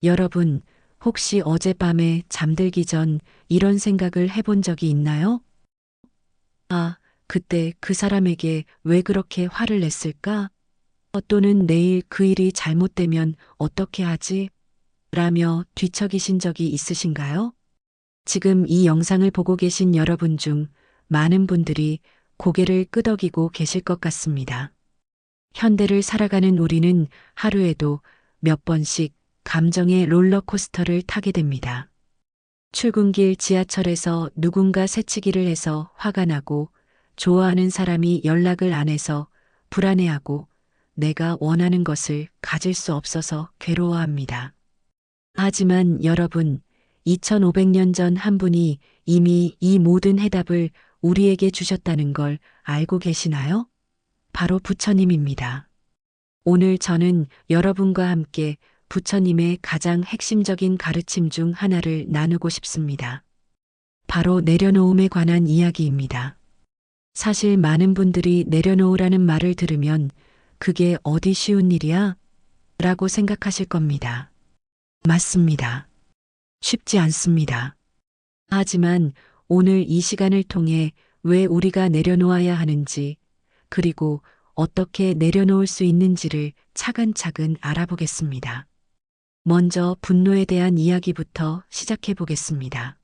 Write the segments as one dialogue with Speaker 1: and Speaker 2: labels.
Speaker 1: 여러분, 혹시 어젯밤에 잠들기 전 이런 생각을 해본 적이 있나요? 아, 그때 그 사람에게 왜 그렇게 화를 냈을까? 또는 내일 그 일이 잘못되면 어떻게 하지? 라며 뒤척이신 적이 있으신가요? 지금 이 영상을 보고 계신 여러분 중 많은 분들이 고개를 끄덕이고 계실 것 같습니다. 현대를 살아가는 우리는 하루에도 몇 번씩 감정의 롤러코스터를 타게 됩니다. 출근길 지하철에서 누군가 새치기를 해서 화가 나고, 좋아하는 사람이 연락을 안 해서 불안해하고, 내가 원하는 것을 가질 수 없어서 괴로워합니다. 하지만 여러분, 2500년 전 한 분이 이미 이 모든 해답을 우리에게 주셨다는 걸 알고 계시나요? 바로 부처님입니다. 오늘 저는 여러분과 함께 부처님의 가장 핵심적인 가르침 중 하나를 나누고 싶습니다. 바로 내려놓음에 관한 이야기입니다. 사실 많은 분들이 내려놓으라는 말을 들으면 그게 어디 쉬운 일이야? 라고 생각하실 겁니다. 맞습니다. 쉽지 않습니다. 하지만 오늘 이 시간을 통해 왜 우리가 내려놓아야 하는지, 그리고 어떻게 내려놓을 수 있는지를 차근차근 알아보겠습니다. 먼저 분노에 대한 이야기부터 시작해 보겠습니다.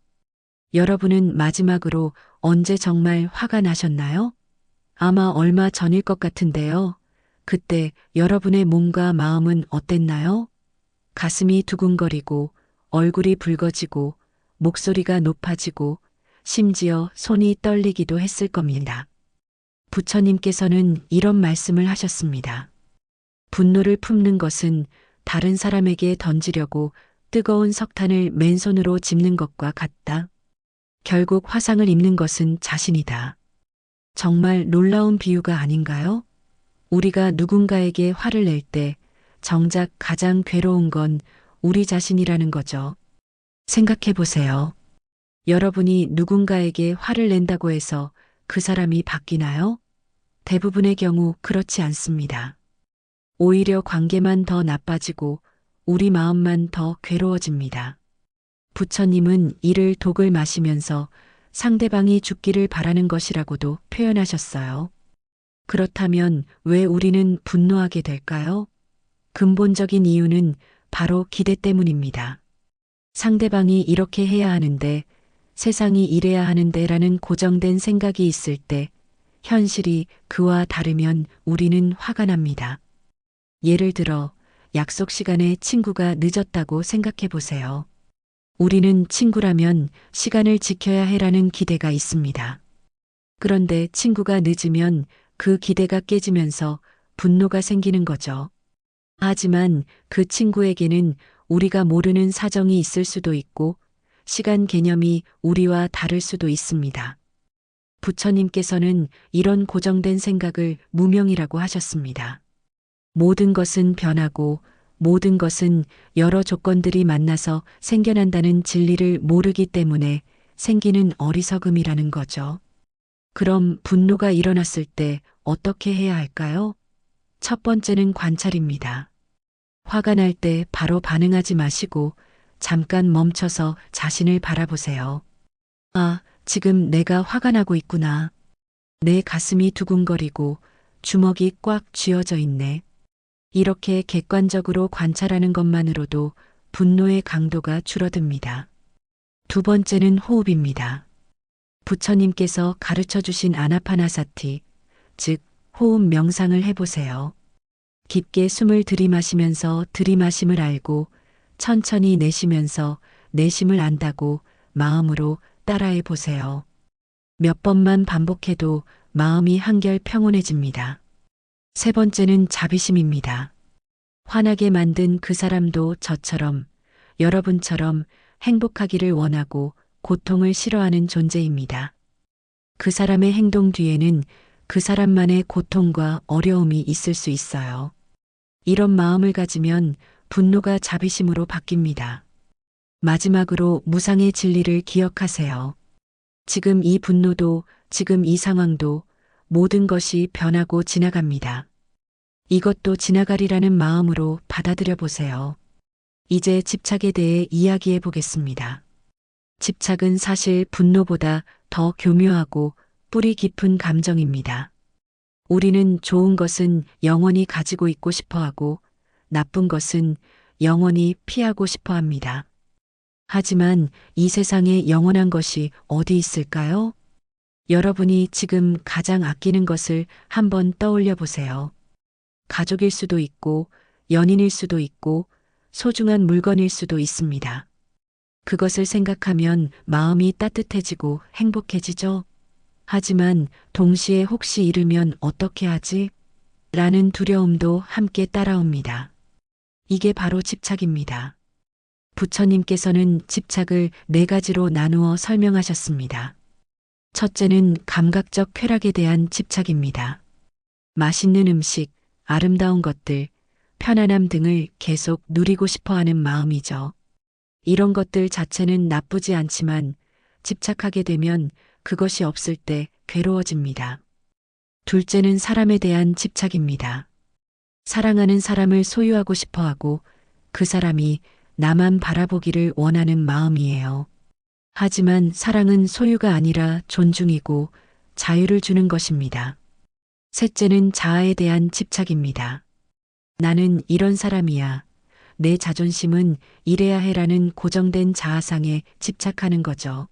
Speaker 1: 여러분은 마지막으로 언제 정말 화가 나셨나요? 아마 얼마 전일 것 같은데요. 그때 여러분의 몸과 마음은 어땠나요? 가슴이 두근거리고, 얼굴이 붉어지고, 목소리가 높아지고, 심지어 손이 떨리기도 했을 겁니다. 부처님께서는 이런 말씀을 하셨습니다. 분노를 품는 것은 다른 사람에게 던지려고 뜨거운 석탄을 맨손으로 짚는 것과 같다. 결국 화상을 입는 것은 자신이다. 정말 놀라운 비유가 아닌가요? 우리가 누군가에게 화를 낼 때 정작 가장 괴로운 건 우리 자신이라는 거죠. 생각해 보세요. 여러분이 누군가에게 화를 낸다고 해서 그 사람이 바뀌나요? 대부분의 경우 그렇지 않습니다. 오히려 관계만 더 나빠지고 우리 마음만 더 괴로워집니다. 부처님은 이를 독을 마시면서 상대방이 죽기를 바라는 것이라고도 표현하셨어요. 그렇다면 왜 우리는 분노하게 될까요? 근본적인 이유는 바로 기대 때문입니다. 상대방이 이렇게 해야 하는데, 세상이 이래야 하는데 라는 고정된 생각이 있을 때, 현실이 그와 다르면 우리는 화가 납니다. 예를 들어, 약속 시간에 친구가 늦었다고 생각해 보세요. 우리는 친구라면 시간을 지켜야 해라는 기대가 있습니다. 그런데 친구가 늦으면 그 기대가 깨지면서 분노가 생기는 거죠. 하지만 그 친구에게는 우리가 모르는 사정이 있을 수도 있고, 시간 개념이 우리와 다를 수도 있습니다. 부처님께서는 이런 고정된 생각을 무명이라고 하셨습니다. 모든 것은 변하고, 모든 것은 여러 조건들이 만나서 생겨난다는 진리를 모르기 때문에 생기는 어리석음이라는 거죠. 그럼 분노가 일어났을 때 어떻게 해야 할까요? 첫 번째는 관찰입니다. 화가 날 때 바로 반응하지 마시고 잠깐 멈춰서 자신을 바라보세요. 아, 지금 내가 화가 나고 있구나. 내 가슴이 두근거리고 주먹이 꽉 쥐어져 있네. 이렇게 객관적으로 관찰하는 것만으로도 분노의 강도가 줄어듭니다. 두 번째는 호흡입니다. 부처님께서 가르쳐 주신 아나파나사티, 즉 호흡 명상을 해보세요. 깊게 숨을 들이마시면서 들이마심을 알고, 천천히 내쉬면서 내심을 안다고 마음으로 따라해 보세요. 몇 번만 반복해도 마음이 한결 평온해집니다. 세 번째는 자비심입니다. 화나게 만든 그 사람도 저처럼, 여러분처럼 행복하기를 원하고 고통을 싫어하는 존재입니다. 그 사람의 행동 뒤에는 그 사람만의 고통과 어려움이 있을 수 있어요. 이런 마음을 가지면 분노가 자비심으로 바뀝니다. 마지막으로 무상의 진리를 기억하세요. 지금 이 분노도, 지금 이 상황도 모든 것이 변하고 지나갑니다. 이것도 지나가리라는 마음으로 받아들여 보세요. 이제 집착에 대해 이야기해 보겠습니다. 집착은 사실 분노보다 더 교묘하고 뿌리 깊은 감정입니다. 우리는 좋은 것은 영원히 가지고 있고 싶어 하고 나쁜 것은 영원히 피하고 싶어 합니다. 하지만 이 세상에 영원한 것이 어디 있을까요? 여러분이 지금 가장 아끼는 것을 한번 떠올려 보세요. 가족일 수도 있고, 연인일 수도 있고, 소중한 물건일 수도 있습니다. 그것을 생각하면 마음이 따뜻해지고 행복해지죠. 하지만 동시에 혹시 잃으면 어떻게 하지? 라는 두려움도 함께 따라옵니다. 이게 바로 집착입니다. 부처님께서는 집착을 네 가지로 나누어 설명하셨습니다. 첫째는 감각적 쾌락에 대한 집착입니다. 맛있는 음식, 아름다운 것들, 편안함 등을 계속 누리고 싶어 하는 마음이죠. 이런 것들 자체는 나쁘지 않지만 집착하게 되면 그것이 없을 때 괴로워집니다. 둘째는 사람에 대한 집착입니다. 사랑하는 사람을 소유하고 싶어 하고 그 사람이 나만 바라보기를 원하는 마음이에요. 하지만 사랑은 소유가 아니라 존중이고 자유를 주는 것입니다. 셋째는 자아에 대한 집착입니다. 나는 이런 사람이야. 내 자존심은 이래야 해라는 고정된 자아상에 집착하는 거죠.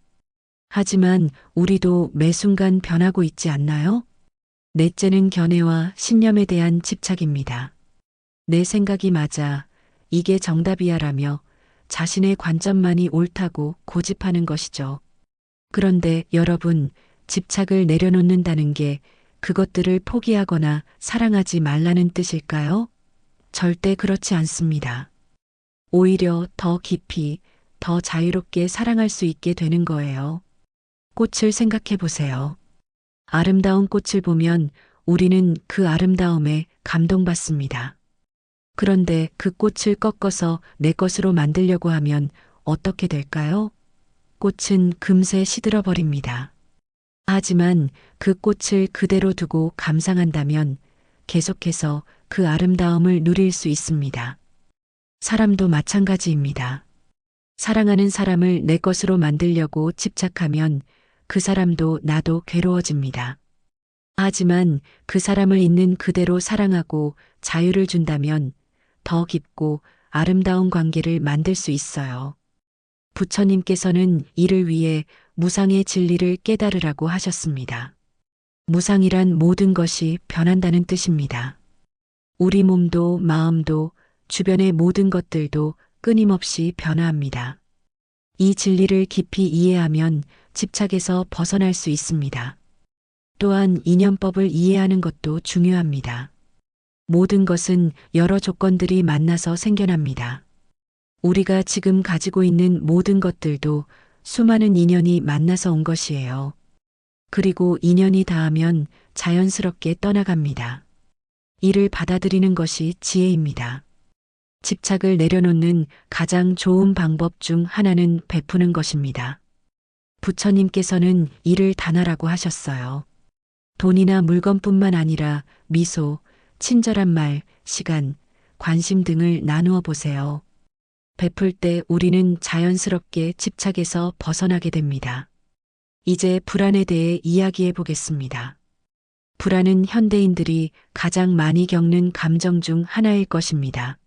Speaker 1: 하지만 우리도 매 순간 변하고 있지 않나요? 넷째는 견해와 신념에 대한 집착입니다. 내 생각이 맞아. 이게 정답이야라며 자신의 관점만이 옳다고 고집하는 것이죠. 그런데 여러분, 집착을 내려놓는다는 게 그것들을 포기하거나 사랑하지 말라는 뜻일까요? 절대 그렇지 않습니다. 오히려 더 깊이, 더 자유롭게 사랑할 수 있게 되는 거예요. 꽃을 생각해 보세요. 아름다운 꽃을 보면 우리는 그 아름다움에 감동받습니다. 그런데 그 꽃을 꺾어서 내 것으로 만들려고 하면 어떻게 될까요? 꽃은 금세 시들어 버립니다. 하지만 그 꽃을 그대로 두고 감상한다면 계속해서 그 아름다움을 누릴 수 있습니다. 사람도 마찬가지입니다. 사랑하는 사람을 내 것으로 만들려고 집착하면 그 사람도 나도 괴로워집니다. 하지만 그 사람을 있는 그대로 사랑하고 자유를 준다면 더 깊고 아름다운 관계를 만들 수 있어요. 부처님께서는 이를 위해 무상의 진리를 깨달으라고 하셨습니다. 무상이란 모든 것이 변한다는 뜻입니다. 우리 몸도 마음도 주변의 모든 것들도 끊임없이 변화합니다. 이 진리를 깊이 이해하면 집착에서 벗어날 수 있습니다. 또한 인연법을 이해하는 것도 중요합니다. 모든 것은 여러 조건들이 만나서 생겨납니다. 우리가 지금 가지고 있는 모든 것들도 수많은 인연이 만나서 온 것이에요. 그리고 인연이 닿으면 자연스럽게 떠나갑니다. 이를 받아들이는 것이 지혜입니다. 집착을 내려놓는 가장 좋은 방법 중 하나는 베푸는 것입니다. 부처님께서는 이를 다나라고 하셨어요. 돈이나 물건뿐만 아니라 미소, 친절한 말, 시간, 관심 등을 나누어 보세요. 베풀 때 우리는 자연스럽게 집착에서 벗어나게 됩니다. 이제 불안에 대해 이야기해 보겠습니다. 불안은 현대인들이 가장 많이 겪는 감정 중 하나일 것입니다.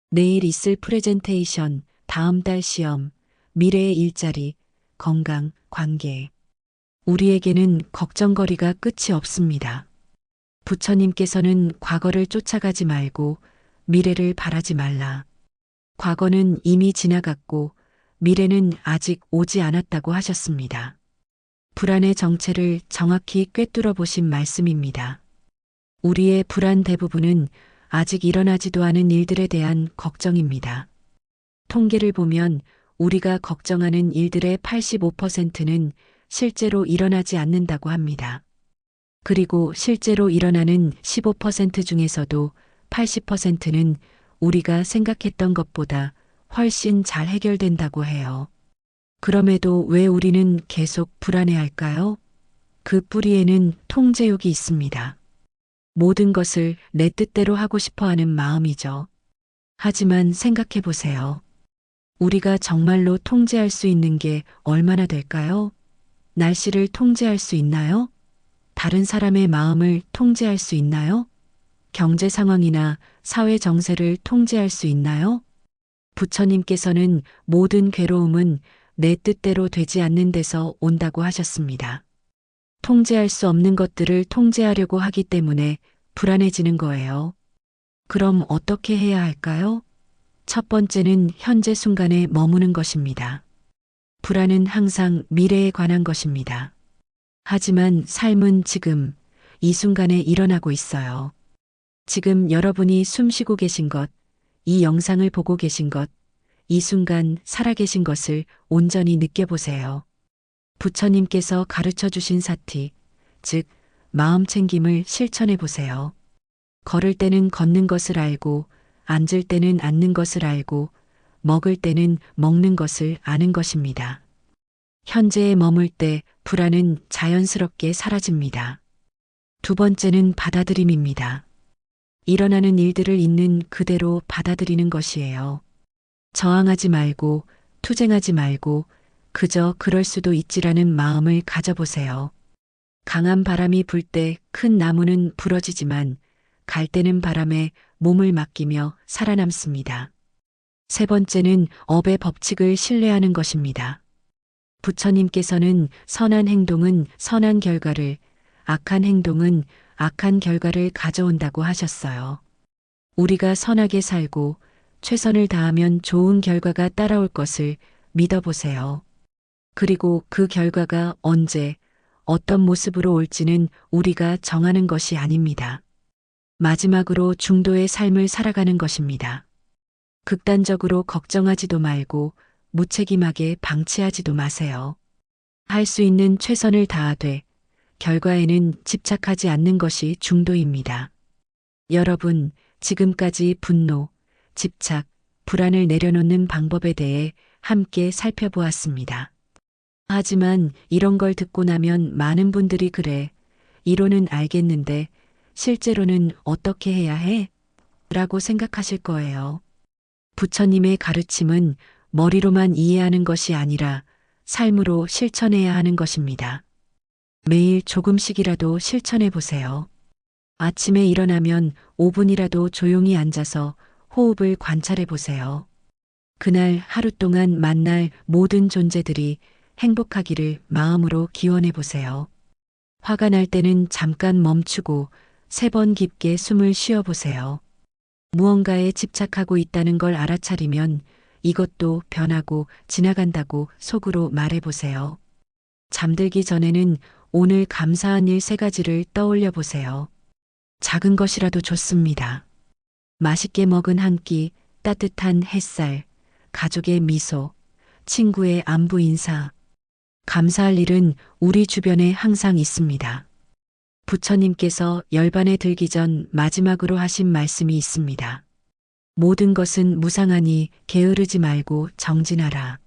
Speaker 1: 내일 있을 프레젠테이션, 다음 달 시험, 미래의 일자리, 건강, 관계. 우리에게는 걱정거리가 끝이 없습니다. 부처님께서는 과거를 쫓아가지 말고 미래를 바라지 말라. 과거는 이미 지나갔고 미래는 아직 오지 않았다고 하셨습니다. 불안의 정체를 정확히 꿰뚫어 보신 말씀입니다. 우리의 불안 대부분은 아직 일어나지도 않은 일들에 대한 걱정입니다. 통계를 보면 우리가 걱정하는 일들의 85%는 실제로 일어나지 않는다고 합니다. 그리고 실제로 일어나는 15% 중에서도 80%는 우리가 생각했던 것보다 훨씬 잘 해결된다고 해요. 그럼에도 왜 우리는 계속 불안해할까요? 그 뿌리에는 통제욕이 있습니다. 모든 것을 내 뜻대로 하고 싶어 하는 마음이죠. 하지만 생각해 보세요. 우리가 정말로 통제할 수 있는 게 얼마나 될까요? 날씨를 통제할 수 있나요? 다른 사람의 마음을 통제할 수 있나요? 경제 상황이나 사회 정세를 통제할 수 있나요? 부처님께서는 모든 괴로움은 내 뜻대로 되지 않는 데서 온다고 하셨습니다. 통제할 수 없는 것들을 통제하려고 하기 때문에 불안해지는 거예요. 그럼 어떻게 해야 할까요? 첫 번째는 현재 순간에 머무는 것입니다. 불안은 항상 미래에 관한 것입니다. 하지만 삶은 지금, 이 순간에 일어나고 있어요. 지금 여러분이 숨 쉬고 계신 것, 이 영상을 보고 계신 것, 이 순간 살아계신 것을 온전히 느껴보세요. 부처님께서 가르쳐 주신 사티, 즉, 마음 챙김을 실천해 보세요. 걸을 때는 걷는 것을 알고, 앉을 때는 앉는 것을 알고, 먹을 때는 먹는 것을 아는 것입니다. 현재에 머물 때 불안은 자연스럽게 사라집니다. 두 번째는 받아들임입니다. 일어나는 일들을 있는 그대로 받아들이는 것이에요. 저항하지 말고, 투쟁하지 말고, 그저 그럴 수도 있지라는 마음을 가져보세요. 강한 바람이 불 때 큰 나무는 부러지지만 갈대는 바람에 몸을 맡기며 살아남습니다. 세 번째는 업의 법칙을 신뢰하는 것입니다. 부처님께서는 선한 행동은 선한 결과를, 악한 행동은 악한 결과를 가져온다고 하셨어요. 우리가 선하게 살고 최선을 다하면 좋은 결과가 따라올 것을 믿어보세요. 그리고 그 결과가 언제, 어떤 모습으로 올지는 우리가 정하는 것이 아닙니다. 마지막으로 중도의 삶을 살아가는 것입니다. 극단적으로 걱정하지도 말고 무책임하게 방치하지도 마세요. 할 수 있는 최선을 다하되 결과에는 집착하지 않는 것이 중도입니다. 여러분, 지금까지 분노, 집착, 불안을 내려놓는 방법에 대해 함께 살펴보았습니다. 하지만 이런 걸 듣고 나면 많은 분들이 그래, 이론은 알겠는데 실제로는 어떻게 해야 해? 라고 생각하실 거예요. 부처님의 가르침은 머리로만 이해하는 것이 아니라 삶으로 실천해야 하는 것입니다. 매일 조금씩이라도 실천해 보세요. 아침에 일어나면 5분이라도 조용히 앉아서 호흡을 관찰해 보세요. 그날 하루 동안 만날 모든 존재들이 행복하기를 마음으로 기원해 보세요. 화가 날 때는 잠깐 멈추고 3번 깊게 숨을 쉬어 보세요. 무언가에 집착하고 있다는 걸 알아차리면 이것도 변하고 지나간다고 속으로 말해 보세요. 잠들기 전에는 오늘 감사한 일 3가지를 떠올려 보세요. 작은 것이라도 좋습니다. 맛있게 먹은 한 끼, 따뜻한 햇살, 가족의 미소, 친구의 안부 인사. 감사할 일은 우리 주변에 항상 있습니다. 부처님께서 열반에 들기 전 마지막으로 하신 말씀이 있습니다. 모든 것은 무상하니 게으르지 말고 정진하라.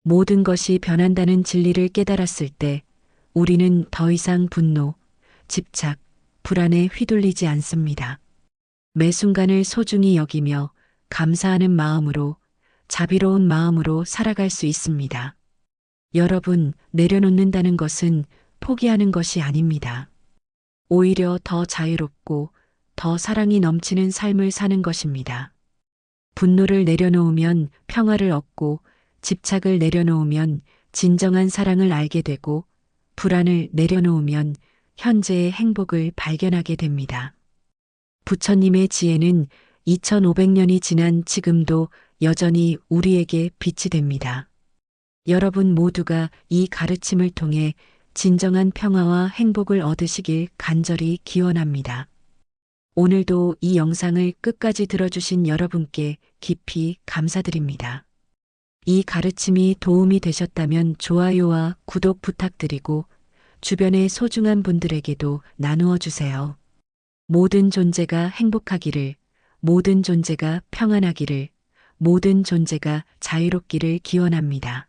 Speaker 1: 모든 것이 변한다는 진리를 깨달았을 때 우리는 더 이상 분노, 집착, 불안에 휘둘리지 않습니다. 매 순간을 소중히 여기며 감사하는 마음으로, 자비로운 마음으로 살아갈 수 있습니다. 여러분, 내려놓는다는 것은 포기하는 것이 아닙니다. 오히려 더 자유롭고 더 사랑이 넘치는 삶을 사는 것입니다. 분노를 내려놓으면 평화를 얻고 집착을 내려놓으면 진정한 사랑을 알게 되고 불안을 내려놓으면 현재의 행복을 발견하게 됩니다. 부처님의 지혜는 2500년이 지난 지금도 여전히 우리에게 빛이 됩니다. 여러분 모두가 이 가르침을 통해 진정한 평화와 행복을 얻으시길 간절히 기원합니다. 오늘도 이 영상을 끝까지 들어주신 여러분께 깊이 감사드립니다. 이 가르침이 도움이 되셨다면 좋아요와 구독 부탁드리고 주변의 소중한 분들에게도 나누어 주세요. 모든 존재가 행복하기를, 모든 존재가 평안하기를, 모든 존재가 자유롭기를 기원합니다.